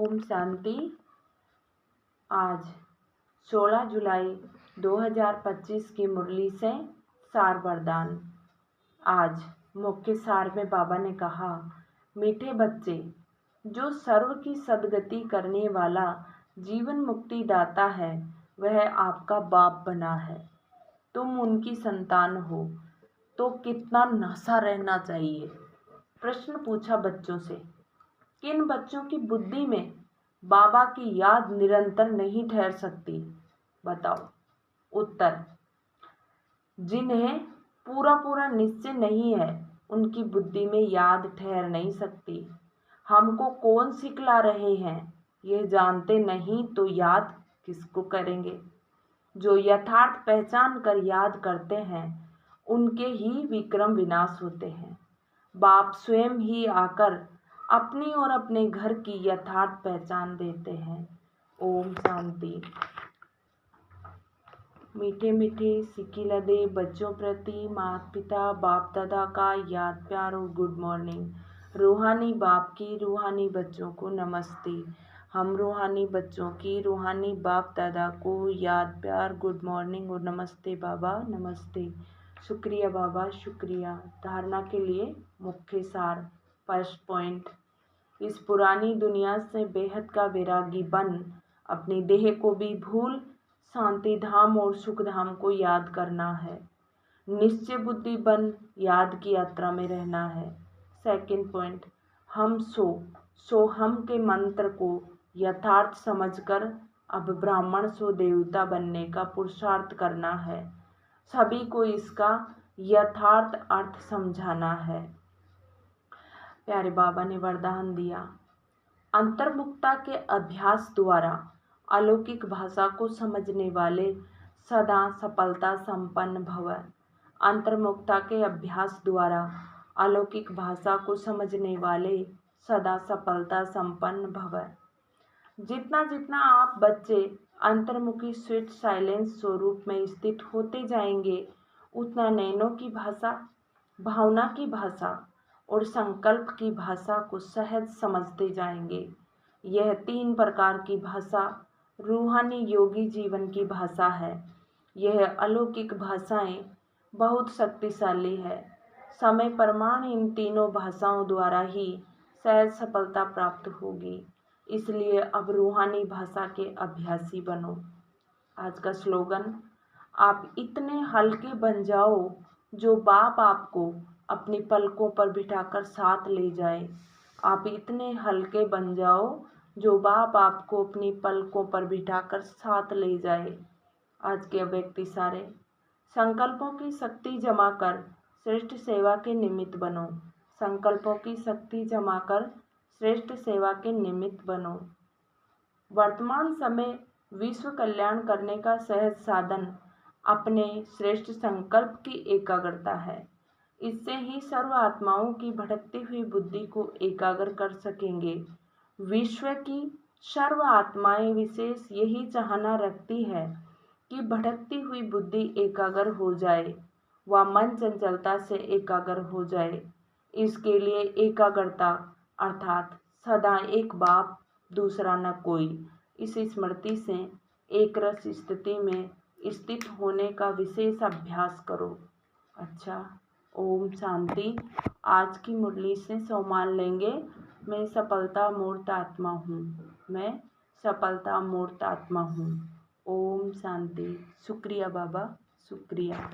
ओम शांति। आज 16 जुलाई 2025 की मुरली से सार वरदान। आज मुख्य सार में बाबा ने कहा, मीठे बच्चे, जो सर्व की सद्गति करने वाला जीवन मुक्ति दाता है वह आपका बाप बना है। तुम उनकी संतान हो तो कितना नशा रहना चाहिए। प्रश्न पूछा बच्चों से, किन बच्चों की बुद्धि में बाबा की याद निरंतर नहीं ठहर सकती? बताओ। उत्तर, जिन्हें पूरा पूरा निश्चय नहीं है उनकी बुद्धि में याद ठहर नहीं सकती। हमको कौन सिखला रहे हैं यह जानते नहीं तो याद किसको करेंगे। जो यथार्थ पहचान कर याद करते हैं उनके ही विक्रम विनाश होते हैं। बाप स्वयं ही आकर अपनी और अपने घर की यथार्थ पहचान देते हैं। ओम शांति। मीठे मीठे सिक्की लदे बच्चों प्रति माता पिता बाप दादा का याद प्यार और गुड मॉर्निंग। रूहानी बाप की रूहानी बच्चों को नमस्ते। हम रूहानी बच्चों की रूहानी बाप दादा को याद प्यार गुड मॉर्निंग और नमस्ते बाबा, नमस्ते। शुक्रिया बाबा, शुक्रिया। धारणा के लिए मुख्य सार। फर्स्ट पॉइंट, इस पुरानी दुनिया से बेहद का वैरागी बन अपनी देह को भी भूल शांति धाम और सुख धाम को याद करना है। निश्चय बुद्धि बन याद की यात्रा में रहना है। सेकंड पॉइंट, हम सो हम के मंत्र को यथार्थ समझकर अब ब्राह्मण सो देवता बनने का पुरुषार्थ करना है। सभी को इसका यथार्थ अर्थ समझाना है। प्यारे बाबा ने वरदान दिया, अंतर्मुखता के अभ्यास द्वारा अलौकिक भाषा को समझने वाले सदा सफलता संपन्न भव। अंतर्मुखता के अभ्यास द्वारा अलौकिक भाषा को समझने वाले सदा सफलता संपन्न भव। जितना जितना आप बच्चे अंतर्मुखी स्वीट साइलेंस स्वरूप में स्थित होते जाएंगे उतना नैनों की भाषा, भावना की भाषा और संकल्प की भाषा को सहज समझते जाएंगे। यह 3 प्रकार की भाषा रूहानी योगी जीवन की भाषा है। यह अलौकिक भाषाएं बहुत शक्तिशाली है। समय प्रमाण इन तीनों भाषाओं द्वारा ही सहज सफलता प्राप्त होगी। इसलिए अब रूहानी भाषा के अभ्यासी बनो। आज का स्लोगन, आप इतने हल्के बन जाओ जो बाप आपको अपनी पलकों पर बिठाकर साथ ले जाए। आप इतने हल्के बन जाओ जो बाप आपको अपनी पलकों पर बिठाकर साथ ले जाए। आज के व्यक्ति सारे, संकल्पों की शक्ति जमा कर श्रेष्ठ सेवा के निमित्त बनो। संकल्पों की शक्ति जमा कर श्रेष्ठ सेवा के निमित्त बनो। वर्तमान समय विश्व कल्याण करने का सहज साधन अपने श्रेष्ठ संकल्प की एकाग्रता है। इससे ही सर्व आत्माओं की भटकती हुई बुद्धि को एकाग्र कर सकेंगे। विश्व की सर्व आत्माएं विशेष यही चाहना रखती है कि भटकती हुई बुद्धि एकाग्र हो जाए व मन चंचलता से एकाग्र हो जाए। इसके लिए एकाग्रता अर्थात सदा एक बाप दूसरा न कोई, इस स्मृति से एक रस स्थिति में स्थित होने का विशेष अभ्यास करो। अच्छा, ओम शांति। आज की मुरली से मान लेंगे, मैं सफलता मूर्त आत्मा हूँ। मैं सफलता मूर्त आत्मा हूँ। ओम शांति। शुक्रिया बाबा, शुक्रिया।